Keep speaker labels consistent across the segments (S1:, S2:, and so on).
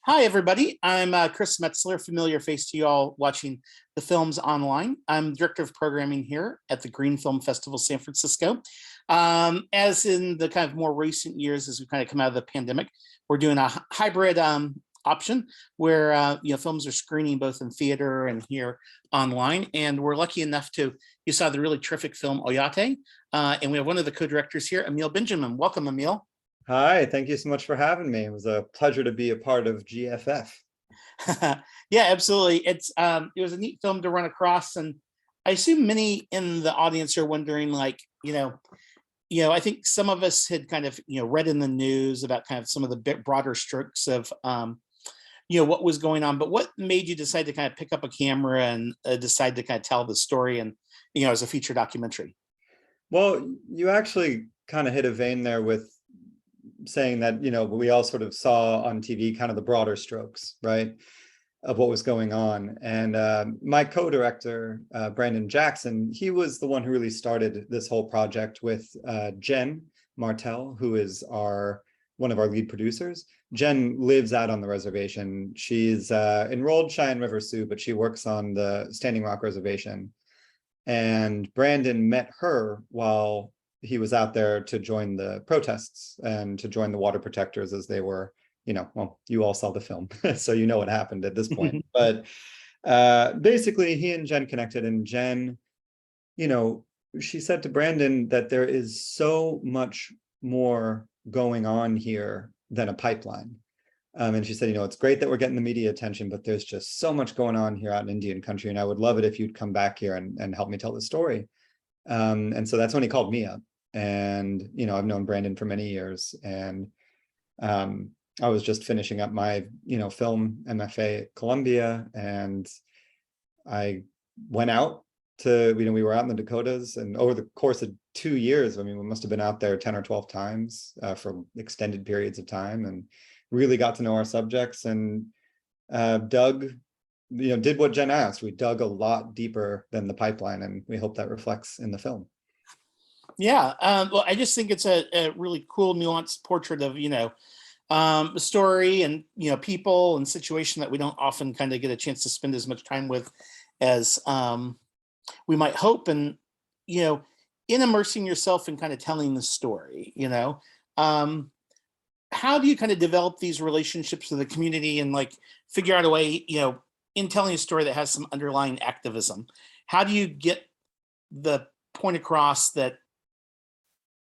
S1: Hi, everybody. I'm Chris Metzler, familiar face to you all watching the films online. I'm Director of Programming here at the Green Film Festival, San Francisco. As in the kind of more recent years, as we kind of come out of the pandemic, we're doing a hybrid option where films are screening both in theater and here online. And we're lucky enough you saw the really terrific film Oyate, and we have one of the co-directors here, Emil Benjamin. Welcome, Emil.
S2: Hi, thank you so much for having me. It was a pleasure to be a part of GFF.
S1: Yeah, absolutely. It was a neat film to run across, and I assume many in the audience are wondering, like, I think some of us had kind of read in the news about kind of some of the bit broader strokes of what was going on, but what made you decide to kind of pick up a camera and decide to kind of tell the story and as a feature documentary?
S2: Well, you actually kind of hit a vein there with saying that we all sort of saw on TV kind of the broader strokes, right, of what was going on. And my co-director, Brandon Jackson, he was the one who really started this whole project with Jen Martell, who is one of our lead producers. Jen lives out on the reservation. She's enrolled Cheyenne River Sioux, but she works on the Standing Rock Reservation. And Brandon met her while he was out there to join the protests and to join the water protectors as they were, well, you all saw the film, so you know what happened at this point. But basically, he and Jen connected, and Jen, she said to Brandon that there is so much more going on here than a pipeline. And she said, it's great that we're getting the media attention, but there's just so much going on here out in Indian country, and I would love it if you'd come back here and help me tell the story. And so that's when he called me up. And, I've known Brandon for many years, and I was just finishing up my, film MFA at Columbia, and I went out to, we were out in the Dakotas, and over the course of 2 years, we must have been out there 10 or 12 times for extended periods of time, and really got to know our subjects, and dug, did what Jen asked. We dug a lot deeper than the pipeline, and we hope that reflects in the film.
S1: Yeah, well, I just think it's a really cool, nuanced portrait of the story and people and situation that we don't often kind of get a chance to spend as much time with as we might hope. And in immersing yourself in kind of telling the story, how do you kind of develop these relationships with the community and like figure out a way, in telling a story that has some underlying activism? How do you get the point across that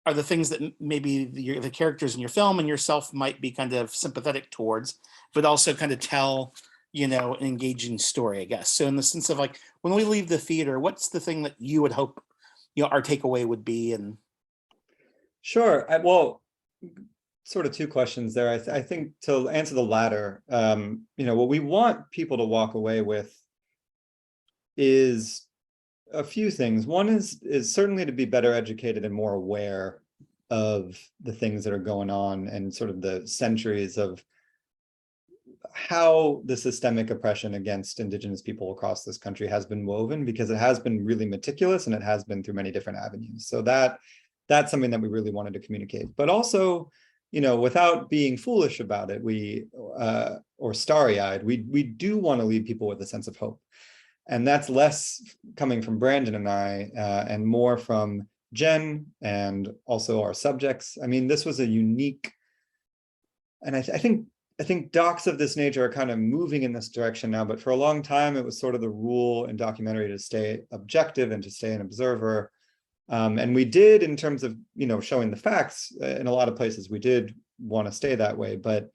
S1: are the things that maybe the characters in your film and yourself might be kind of sympathetic towards, but also kind of tell, an engaging story, I guess. So in the sense of like, when we leave the theater, what's the thing that you would hope, our takeaway would be? And
S2: Sure. Well, sort of two questions there. I think to answer the latter, what we want people to walk away with is a few things. One is certainly to be better educated and more aware of the things that are going on and sort of the centuries of how the systemic oppression against Indigenous people across this country has been woven, because it has been really meticulous and it has been through many different avenues. So that's something that we really wanted to communicate. But also, without being foolish about it, or starry-eyed, we do want to leave people with a sense of hope. And that's less coming from Brandon and I, and more from Jen and also our subjects. This was a unique, and I think docs of this nature are kind of moving in this direction now, but for a long time, it was sort of the rule in documentary to stay objective and to stay an observer. And we did, in terms of, showing the facts, in a lot of places, we did want to stay that way. But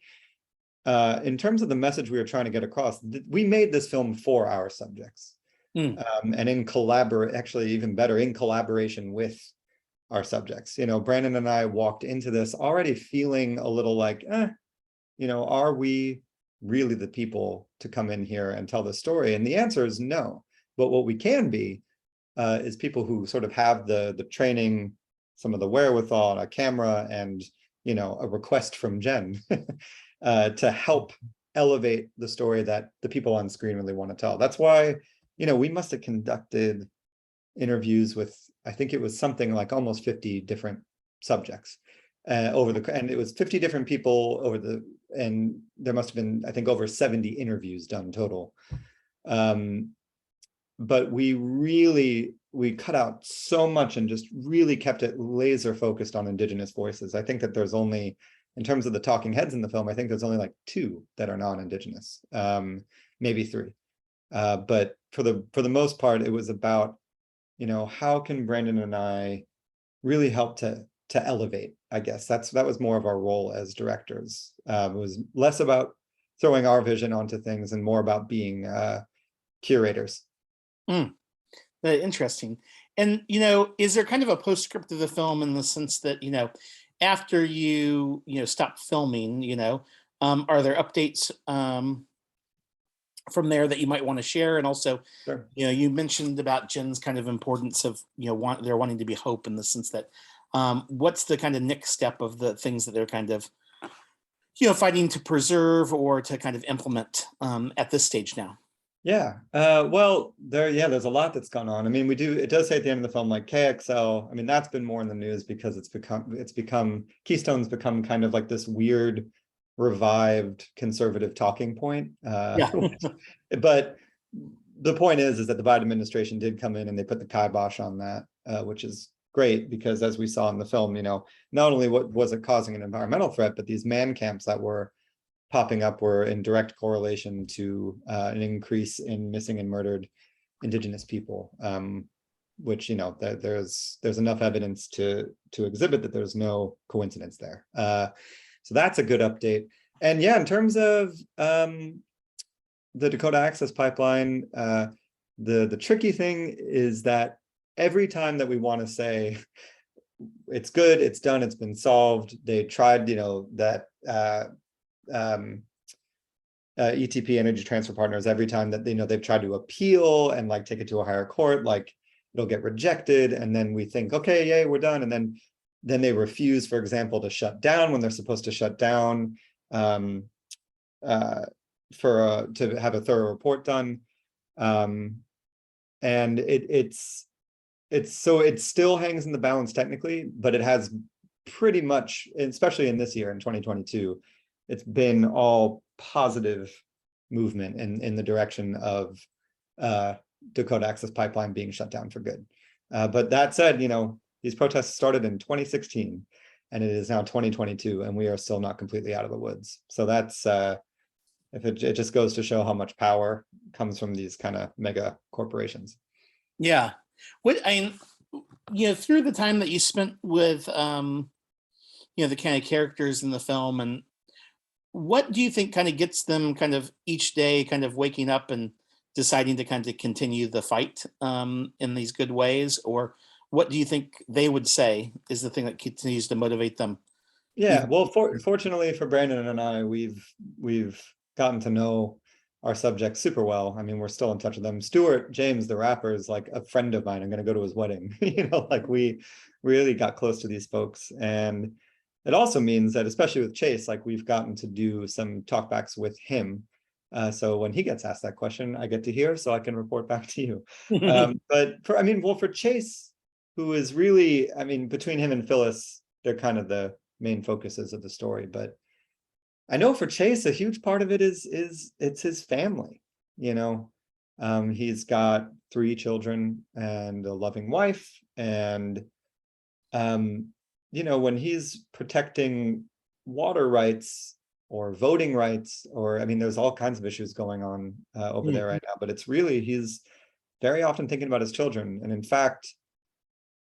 S2: in terms of the message we were trying to get across, we made this film for our subjects, and actually even better, in collaboration with our subjects. Brandon and I walked into this already feeling a little like, are we really the people to come in here and tell the story? And the answer is no. But what we can be is people who sort of have the training, some of the wherewithal, a camera, and a request from Jen to help elevate the story that the people on screen really want to tell. That's why, we must have conducted interviews with, I think it was something like almost 50 different subjects and it was 50 different people and there must have been, I think, over 70 interviews done total. But we cut out so much and just really kept it laser focused on Indigenous voices. I think that there's only, in terms of the talking heads in the film, I think there's only like 2 that are non-Indigenous, maybe 3. But for the most part, it was about, how can Brandon and I really help to elevate, I guess. That was more of our role as directors. It was less about throwing our vision onto things and more about being curators.
S1: Very interesting. And, is there kind of a postscript of the film in the sense that, after you stop filming, are there updates from there that you might want to share? And also,
S2: Sure.
S1: you mentioned about Jen's kind of importance of, they're wanting to be hope in the sense that, what's the kind of next step of the things that they're kind of, fighting to preserve or to kind of implement at this stage now?
S2: Yeah. Well, there's a lot that's gone on. I mean, it does say at the end of the film, like KXL, I mean, that's been more in the news because Keystone's become kind of like this weird, revived conservative talking point.
S1: Yeah.
S2: But the point is that the Biden administration did come in and they put the kibosh on that, which is great because, as we saw in the film, not only was it causing an environmental threat, but these man camps that were popping up were in direct correlation to an increase in missing and murdered Indigenous people, which there's enough evidence to exhibit that there's no coincidence there. So that's a good update. And yeah, in terms of the Dakota Access Pipeline, the tricky thing is that every time that we want to say it's good, it's done, it's been solved, they tried, that ETP, Energy Transfer Partners, every time that they've tried to appeal and like take it to a higher court, like it'll get rejected, and then we think, okay, yay, we're done, and then they refuse, for example, to shut down when they're supposed to shut down to have a thorough report done, and it still hangs in the balance technically, but it has pretty much, especially in this year in 2022. It's been all positive movement in the direction of Dakota Access Pipeline being shut down for good. But that said, these protests started in 2016 and it is now 2022 and we are still not completely out of the woods. So that's, it just goes to show how much power comes from these kind of mega corporations.
S1: Yeah. Through the time that you spent with, the kind of characters in the film, and what do you think kind of gets them kind of each day kind of waking up and deciding to kind of continue the fight in these good ways? Or what do you think they would say is the thing that continues to motivate them?
S2: Yeah, well, fortunately for Brandon and I, we've gotten to know our subjects super well. I mean, we're still in touch with them. Stuart James, the rapper, is like a friend of mine. I'm going to go to his wedding. Like we really got close to these folks. And it also means that, especially with Chase, like we've gotten to do some talkbacks with him. So when he gets asked that question, I get to hear, so I can report back to you. But for Chase, who is really, between him and Phyllis, they're kind of the main focuses of the story. But I know for Chase, a huge part of it is it's his family. He's got 3 children and a loving wife, and when he's protecting water rights or voting rights, or there's all kinds of issues going on over there right now, but it's really, he's very often thinking about his children. And in fact,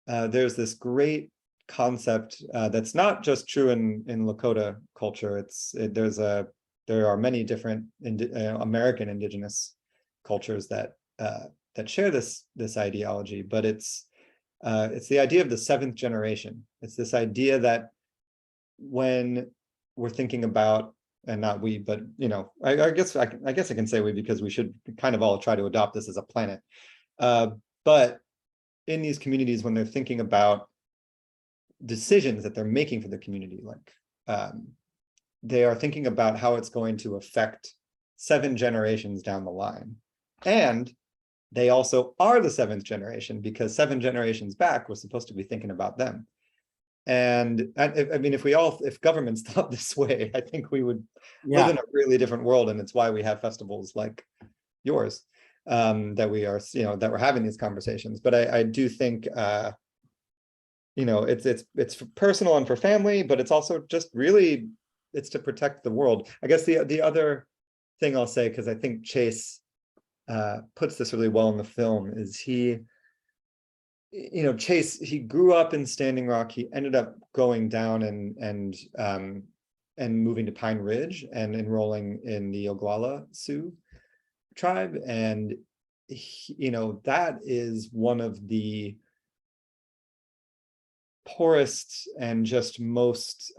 S2: there's this great concept that's not just true in Lakota culture. There are many different American indigenous cultures that share this ideology, but it's the idea of the 7th generation. It's this idea that when we're thinking about, and not we, but I guess I can say we, because we should kind of all try to adopt this as a planet. But in these communities, when they're thinking about decisions that they're making for the community, like they are thinking about how it's going to affect 7 generations down the line. And they also are the 7th generation, because 7 generations back, we're supposed to be thinking about them. And I mean, if governments thought this way, I think we would live
S1: Yeah.
S2: in a really different world. And it's why we have festivals like yours, that we are, that we're having these conversations. But I do think, it's for personal and for family, but it's also just really, it's to protect the world. I guess the other thing I'll say, because I think Chase puts this really well in the film, is Chase, he grew up in Standing Rock. He ended up going down and moving to Pine Ridge and enrolling in the Oglala Sioux tribe. And that is one of the poorest and just most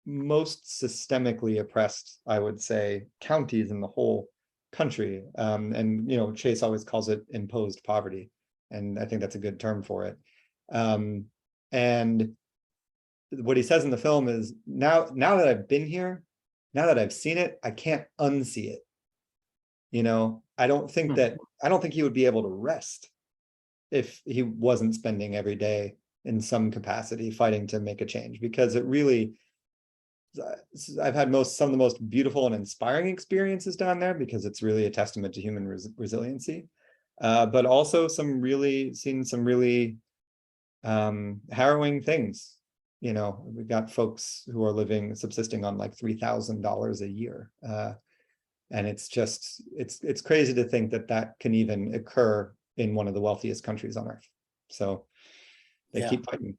S2: systemically oppressed, I would say, counties in the whole country. And Chase always calls it imposed poverty, and I think that's a good term for it. And what he says in the film is, now that I've been here, now that I've seen it, I can't unsee it. I don't think he would be able to rest if he wasn't spending every day in some capacity fighting to make a change, because it really, I've had some of the most beautiful and inspiring experiences down there, because it's really a testament to human resiliency, but also seen some really harrowing things. We've got folks who are subsisting on like $3,000 a year, and it's crazy to think that can even occur in one of the wealthiest countries on earth. So they keep fighting.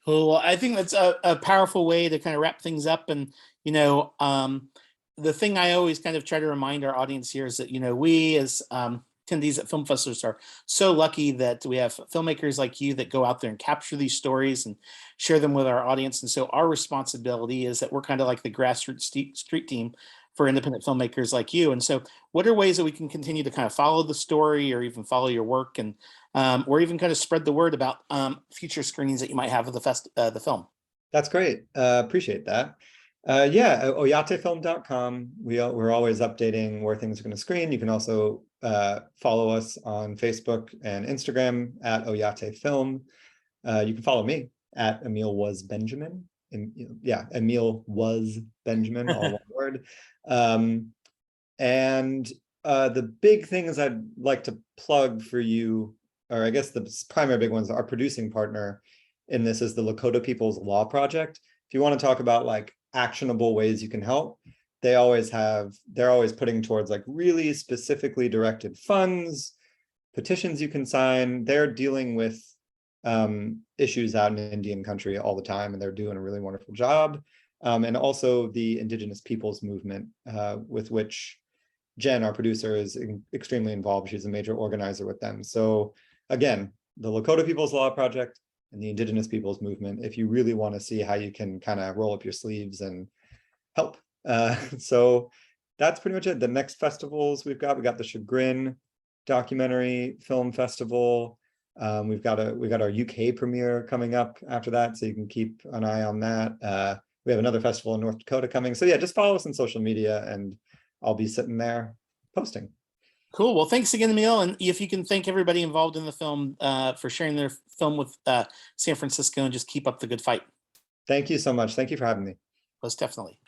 S1: Well, I think that's a powerful way to kind of wrap things up. And, the thing I always kind of try to remind our audience here is that, we as attendees at film festivals are so lucky that we have filmmakers like you that go out there and capture these stories and share them with our audience. And so our responsibility is that we're kind of like the grassroots street team for independent filmmakers like you. And so what are ways that we can continue to kind of follow the story, or even follow your work, and or even kind of spread the word about future screenings that you might have of the film?
S2: That's great. Appreciate that. Oyatefilm.com. We're always updating where things are going to screen. You can also follow us on Facebook and Instagram at Oyate Film. You can follow me at Emil Was Benjamin. Emil Was Benjamin, all one word. And the big things I'd like to plug for you, or I guess the primary big ones, our producing partner in this is the Lakota People's Law Project. If you want to talk about like actionable ways you can help, they're always putting towards like really specifically directed funds, petitions you can sign. They're dealing with issues out in Indian country all the time, and they're doing a really wonderful job. And also the Indigenous Peoples Movement, with which Jen, our producer, is extremely involved. She's a major organizer with them. So again, the Lakota People's Law Project and the Indigenous Peoples Movement, if you really want to see how you can kind of roll up your sleeves and help. So that's pretty much it. The next festivals we got the Chagrin Documentary Film Festival. We've got our UK premiere coming up after that, so you can keep an eye on that. We have another festival in North Dakota coming. So yeah, just follow us on social media, and I'll be sitting there posting.
S1: Cool. Well, thanks again, Emil. And if you can thank everybody involved in the film for sharing their film with San Francisco, and just keep up the good fight.
S2: Thank you so much. Thank you for having me.
S1: Most definitely.